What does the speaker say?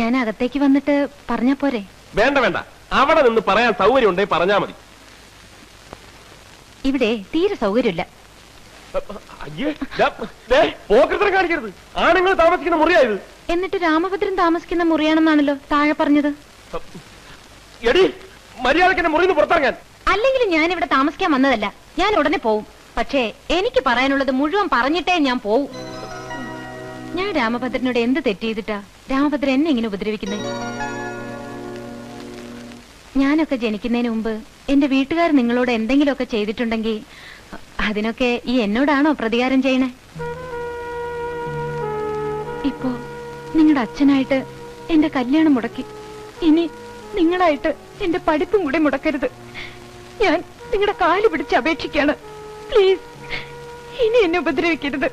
ഞാൻ അകത്തേക്ക് വന്നിട്ട് പറഞ്ഞാ പോരെ? വേണ്ട വേണ്ട, അവിടെ നിന്ന് പറയാൻ സൗകര്യം ഉണ്ടേ പറഞ്ഞാ മതി. ഇവിടെ തീരെ സൗകര്യമില്ല. പോക്കൃത്തരം കാണിക്കരുത്. ആണുങ്ങൾ താമസിക്കുന്ന മുറിയായത്. എന്നിട്ട് രാമഭദ്രൻ താമസിക്കുന്ന മുറിയാണെന്നാണല്ലോ താഴെ പറഞ്ഞത്. എടി, മര്യാദക്ക് എന്നെ മുറിന്ന് പുറത്തിറങ്ങാൻ. അല്ലെങ്കിൽ ഞാൻ ഇവിടെ താമസിക്കാൻ വന്നതല്ല. ഞാൻ ഉടനെ പോവും. പക്ഷേ എനിക്ക് പറയാനുള്ളത് മുഴുവൻ പറഞ്ഞിട്ടേ ഞാൻ പോവും. ഞാൻ രാമഭദ്രനോട് എന്ത് തെറ്റ് ചെയ്തിട്ടാ രാമഭദ്രൻ എന്നെ ഇങ്ങനെ ഉപദ്രവിക്കുന്നേ? ഞാനൊക്കെ ജനിക്കുന്നതിന് മുമ്പ് എന്റെ വീട്ടുകാർ നിങ്ങളോട് എന്തെങ്കിലുമൊക്കെ ചെയ്തിട്ടുണ്ടെങ്കിൽ അതിനൊക്കെ ഈ എന്നോടാണോ പ്രതികാരം ചെയ്യണേ? ഇപ്പോ നിങ്ങളുടെ അച്ഛനായിട്ട് എന്റെ കല്യാണം മുടക്കി. ഇനി നിങ്ങളായിട്ട് എന്റെ പഠിപ്പും കൂടെ മുടക്കരുത്. ഞാൻ നിങ്ങളുടെ കാല് പിടിച്ച് അപേക്ഷിക്കാണ്. പ്ലീസ്, ഇനി എന്നെ ഉപദ്രവിക്കരുത്.